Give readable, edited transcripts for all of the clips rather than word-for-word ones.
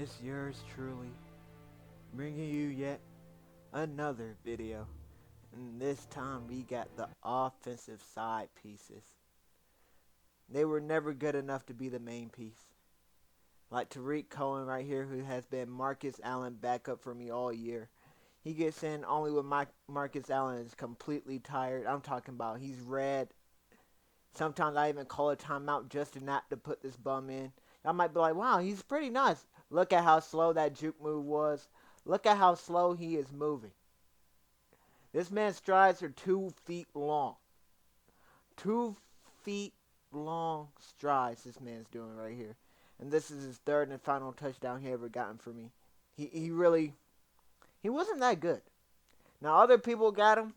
It's yours truly, bringing you yet another video. And this time we got the offensive side pieces. They were never good enough to be the main piece. Like Tyreek Cohen right here, who has been Marcus Allen backup for me all year. He gets in only when Marcus Allen is completely tired. I'm talking about he's red. Sometimes I even call a timeout just to not to put this bum in. I might be like, wow, he's pretty nice. Look at how slow that juke move was. Look at how slow he is moving. This man's strides are 2 feet long. 2 feet long strides this man's doing right here. And this is his third and final touchdown he ever gotten for me. He really, he wasn't that good. Now other people got him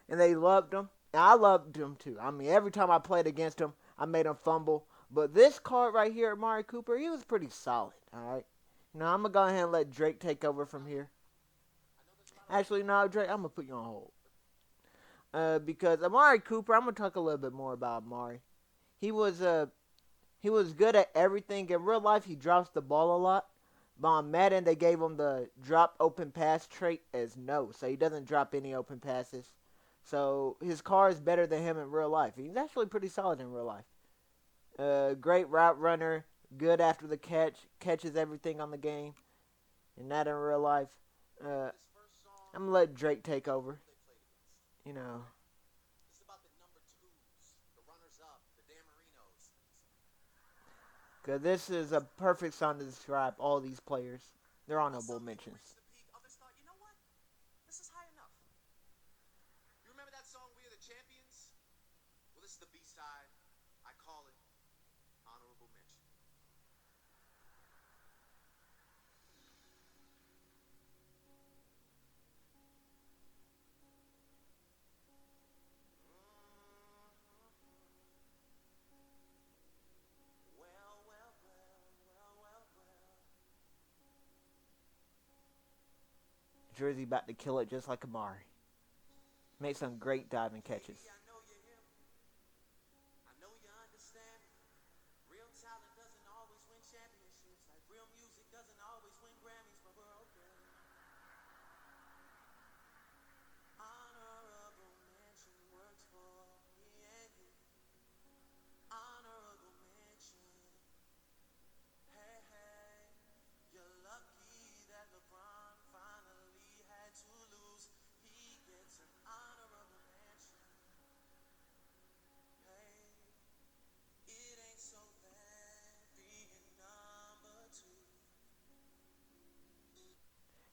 and they loved him. And I loved him too. I mean, every time I played against him, I made him fumble. But this card right here, Amari Cooper, he was pretty solid. All right. Now I'm gonna go ahead and let Drake take over from here. Actually, no, Drake, I'm gonna put you on hold. Because Amari Cooper, I'm gonna talk a little bit more about Amari. He was he was good at everything. In real life, he drops the ball a lot. But on Madden, they gave him the drop open pass trait as no, so he doesn't drop any open passes. So his car is better than him in real life. He's actually pretty solid in real life. Great route runner, good after the catch, catches everything on the game, and that in real life. Uh, I'm gonna let Drake take over. You know, because this is a perfect song to describe all these players. They're honorable mentions. Jersey about to kill it just like Amari. Make some great diving catches.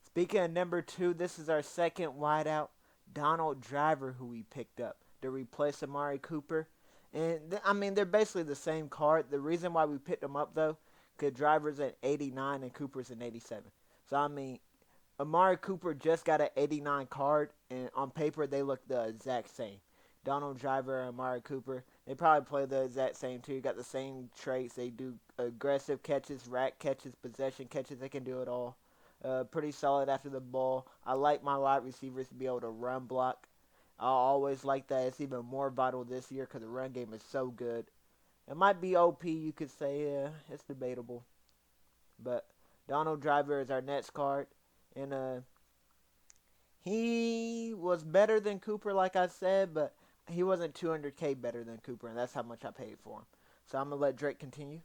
Speaking of number two, this is our second wideout, Donald Driver, who we picked up to replace Amari Cooper. And I mean, they're basically the same card. The reason why we picked them up though, because Driver's at 89 and Cooper's at 87. So I mean, Amari Cooper just got an 89 card, and on paper they look the exact same. Donald Driver and Amari Cooper, they probably play the exact same too. Got the same traits. They do aggressive catches, rack catches, possession catches. They can do it all. Pretty solid after the ball. I like my wide receivers to be able to run block. I always like that. It's even more vital this year because the run game is so good. It might be OP, you could say. It's debatable. But Donald Driver is our next card. And he was better than Cooper, like I said, but he wasn't 200K better than Cooper, and that's how much I paid for him. So I'm going to let Drake continue.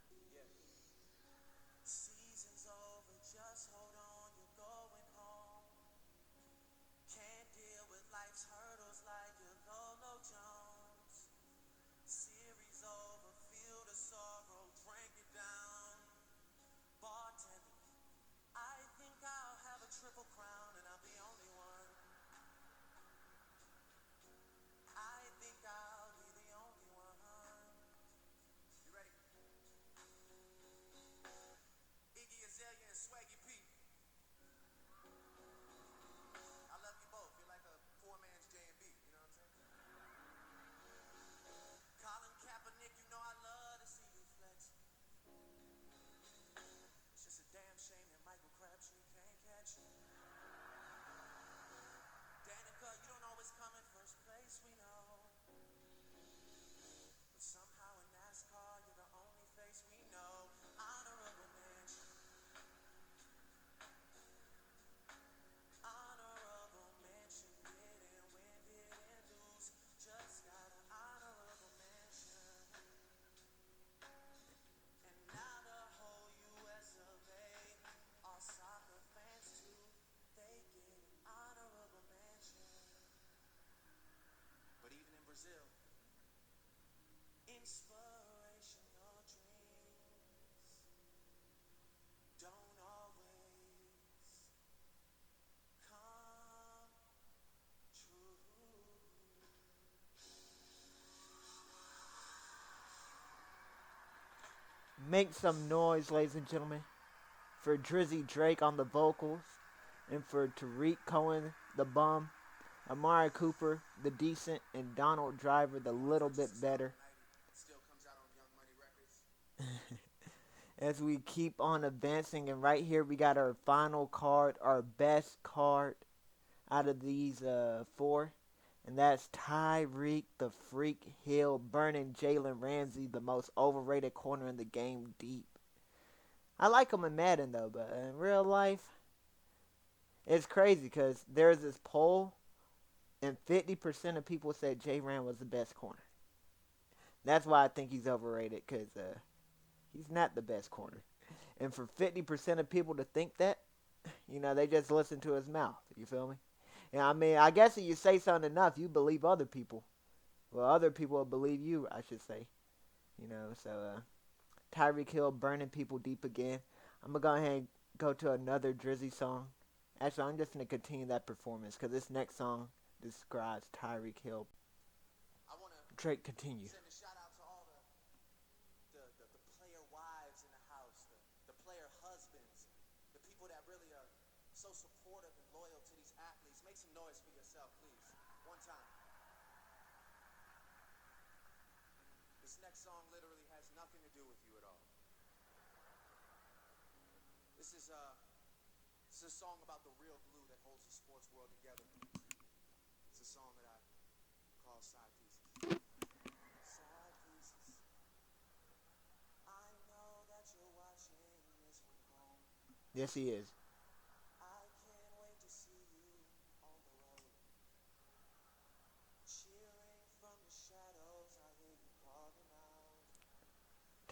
Make some noise, ladies and gentlemen, for Drizzy Drake on the vocals, and for Tariq Cohen, the bum, Amari Cooper, the decent, and Donald Driver, the little bit better. As we keep on advancing, and right here we got our final card, our best card out of these four, and that's Tyreek the Freak Hill burning Jalen Ramsey, the most overrated corner in the game, deep. I like him in Madden though, but in real life, it's crazy because there's this poll, and 50% of people said J Ram was the best corner. That's why I think he's overrated, because he's not the best corner. And for 50% of people to think that, they just listen to his mouth. You feel me? Yeah, I mean, I guess if you say something enough, you believe other people. Well, other people will believe you, I should say. So Tyreek Hill burning people deep again. I'm going to go ahead and go to another Drizzy song. Actually, I'm just going to continue that performance because this next song describes Tyreek Hill. Drake, continue. Yes, he is.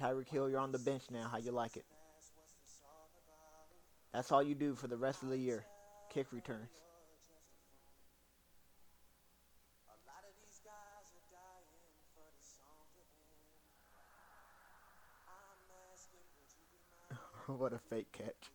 Tyreek Hill, you're on the bench now. How you like it? That's all you do for the rest of the year. Kick returns. What a fake catch.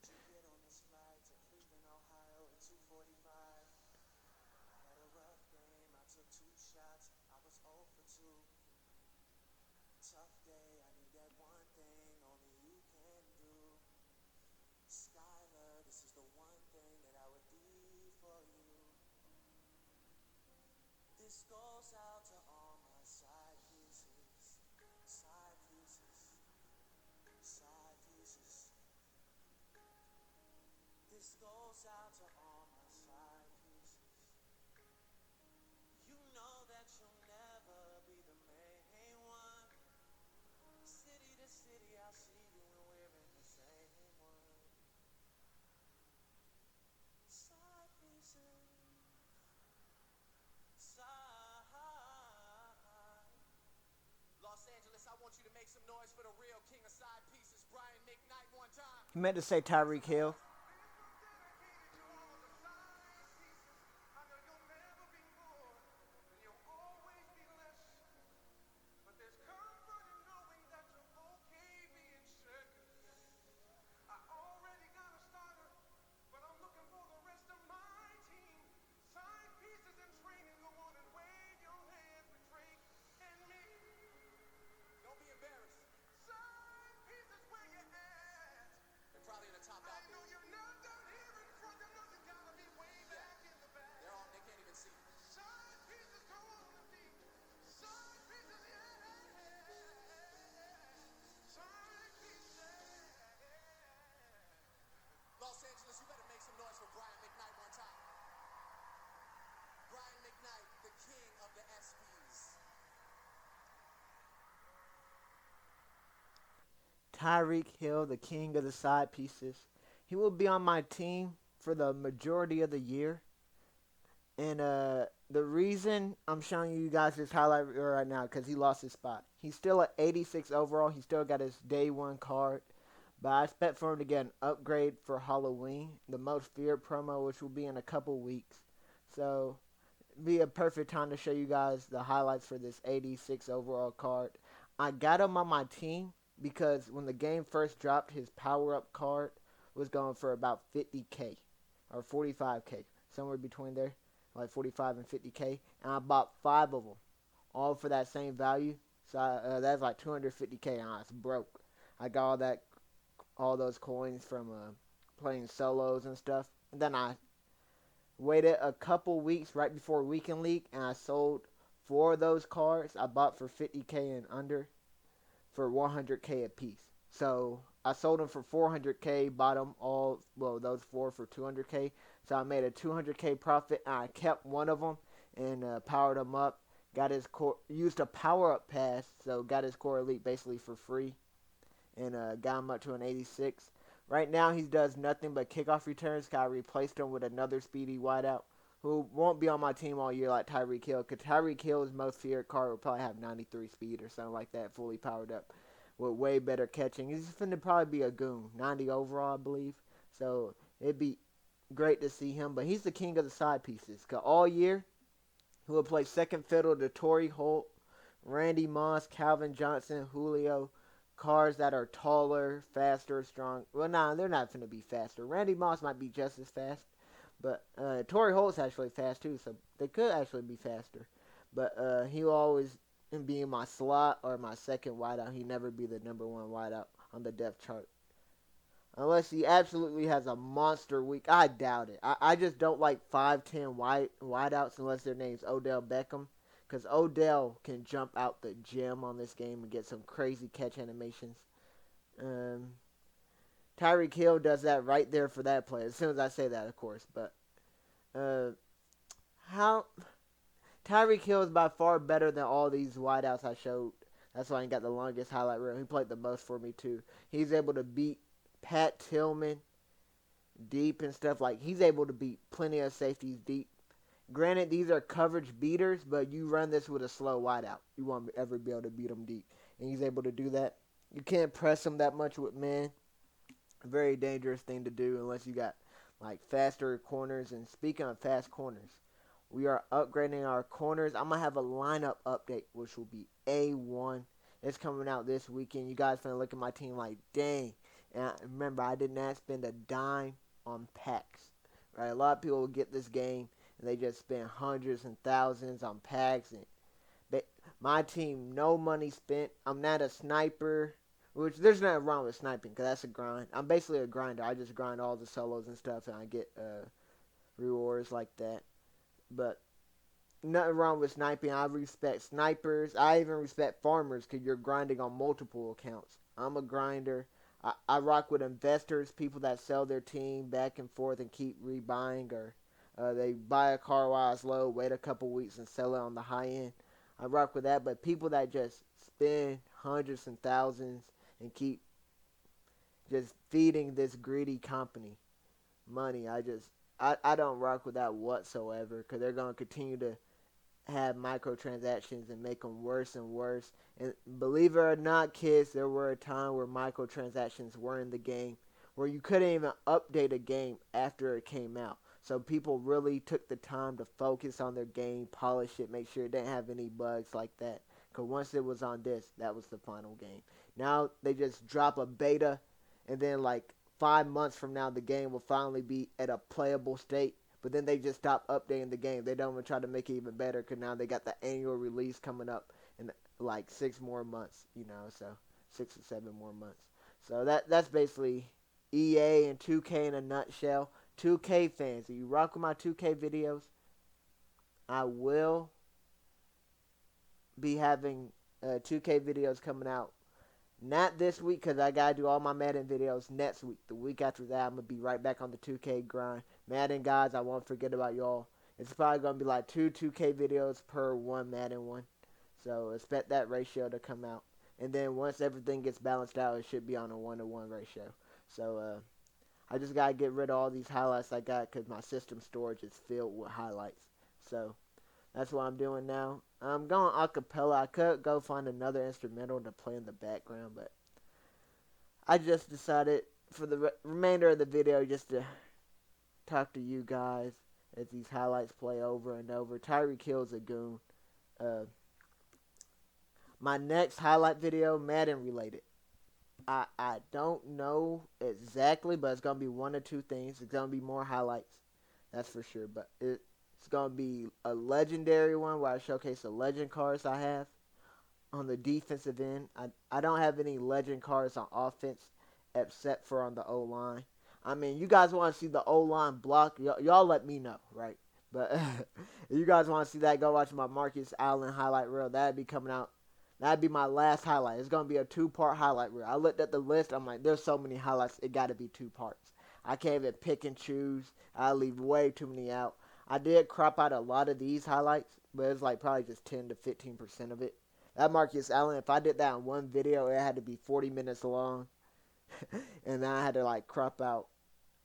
You meant to say Tyreek Hill. Tyreek Hill, the king of the side pieces. He will be on my team for the majority of the year. And the reason I'm showing you guys this highlight reel right now because he lost his spot. He's still at 86 overall. He still got his day one card. But I expect for him to get an upgrade for Halloween, the Most Feared promo, which will be in a couple weeks. So be a perfect time to show you guys the highlights for this 86 overall card. I got him on my team because when the game first dropped, his power up card was going for about 50K or 45K, somewhere between there, like 45 and 50K, and I bought 5 of them, all for that same value. So that's like 250K, and I was broke. I got all those coins from playing solos and stuff. And then I waited a couple weeks right before Weekend League, and I sold 4 of those cards I bought for 50K and under for 100K a piece. So I sold them for 400K, bought them all, well, those 4 for 200K. So I made a 200K profit, and I kept one of them and powered him up. Got his core, used a power up pass, so got his core elite basically for free, and got him up to an 86. Right now, he does nothing but kickoff returns. I replaced him with another speedy wideout who won't be on my team all year like Tyreek Hill. Because Tyreek Hill's most feared card will probably have 93 speed or something like that, fully powered up with way better catching. He's going to probably be a goon, 90 overall, I believe. So it'd be great to see him. But he's the king of the side pieces. Because all year, he will play second fiddle to Torrey Holt, Randy Moss, Calvin Johnson, Julio, cars that are taller, faster, strong. Well, nah, they're not going to be faster. Randy Moss might be just as fast, but Torrey Holt's actually fast too, so they could actually be faster. But he'll always be in my slot or my second wideout. He'll never be the number 1 wideout on the depth chart. Unless he absolutely has a monster week. I doubt it. I just don't like 5'10 wideouts unless their name's Odell Beckham. Because Odell can jump out the gym on this game and get some crazy catch animations. Um, Tyreek Hill does that right there for that play. As soon as I say that, of course. But uh, how Tyreek Hill is by far better than all these wideouts I showed. That's why he got the longest highlight reel. He played the most for me, too. He's able to beat Pat Tillman deep and stuff. Like, he's able to beat plenty of safeties deep. Granted, these are coverage beaters, but you run this with a slow wideout. You won't ever be able to beat him deep. And he's able to do that. You can't press him that much with men. Very dangerous thing to do unless you got, like, faster corners. And speaking of fast corners, we are upgrading our corners. I'm going to have a lineup update, which will be A1. It's coming out this weekend. You guys finna look at my team like, dang. And remember, I did not spend a dime on packs. Right? A lot of people will get this game and they just spend hundreds and thousands on packs. And my team, no money spent. I'm not a sniper, which there's nothing wrong with sniping because that's a grind. I'm basically a grinder. I just grind all the solos and stuff, and I get rewards like that. But nothing wrong with sniping. I respect snipers. I even respect farmers because you're grinding on multiple accounts. I'm a grinder. I rock with investors, people that sell their team back and forth and keep rebuying, or they buy a car while it's low, wait a couple weeks and sell it on the high end. I rock with that, but people that just spend hundreds and thousands and keep just feeding this greedy company money, I don't rock with that whatsoever because they're going to continue to have microtransactions and make them worse and worse. And believe it or not, kids, there were a time where microtransactions were in the game where you couldn't even update a game after it came out. So people really took the time to focus on their game, polish it, make sure it didn't have any bugs like that. Because once it was on disc, that was the final game. Now they just drop a beta, and then like 5 months from now, the game will finally be at a playable state. But then they just stop updating the game. They don't even try to make it even better because now they got the annual release coming up in like 6 more months, so 6 or 7 more months. So that's basically EA and 2K in a nutshell. 2K fans, if you rock with my 2K videos, I will be having 2K videos coming out. Not this week because I got to do all my Madden videos next week. The week after that, I'm going to be right back on the 2K grind. Madden guys, I won't forget about y'all. It's probably going to be like 2K videos per 1 Madden one. So expect that ratio to come out. And then once everything gets balanced out, it should be on a 1-to-1 ratio. So I just got to get rid of all these highlights I got because my system storage is filled with highlights. So that's what I'm doing now. I'm going acapella. I could go find another instrumental to play in the background, but I just decided for the remainder of the video just to talk to you guys as these highlights play over and over. Tyreek Hill's a goon. Uh, my next highlight video, Madden related. I don't know exactly, but it's gonna be one or two things. It's gonna be more highlights, that's for sure. But it's gonna be a legendary one where I showcase the legend cards I have on the defensive end. I don't have any legend cards on offense except for on the O line. I mean, you guys want to see the O line block? Y'all let me know, right? But if you guys want to see that, go watch my Marcus Allen highlight reel. That'd be coming out. That'd be my last highlight. It's gonna be a 2-part highlight reel. I looked at the list. I'm like, there's so many highlights. It got to be 2 parts. I can't even pick and choose. I leave way too many out. I did crop out a lot of these highlights, but it's like probably just 10 to 15% of it. That Marcus Allen, if I did that in one video, it had to be 40 minutes long. And then I had to like crop out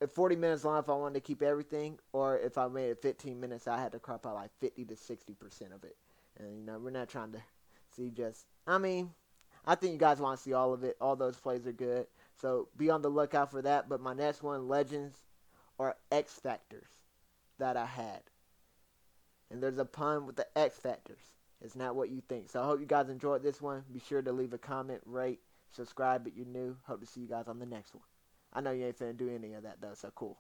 40 minutes long if I wanted to keep everything, or if I made it 15 minutes, I had to crop out like 50 to 60% of it. And we're not trying to see just. I mean, I think you guys want to see all of it. All those plays are good, so be on the lookout for that. But my next one, legends or X factors that I had, and there's a pun with the X factors. It's not what you think. So I hope you guys enjoyed this one. Be sure to leave a comment, rate, subscribe if you're new. Hope to see you guys on the next one. I know you ain't finna do any of that though, so cool.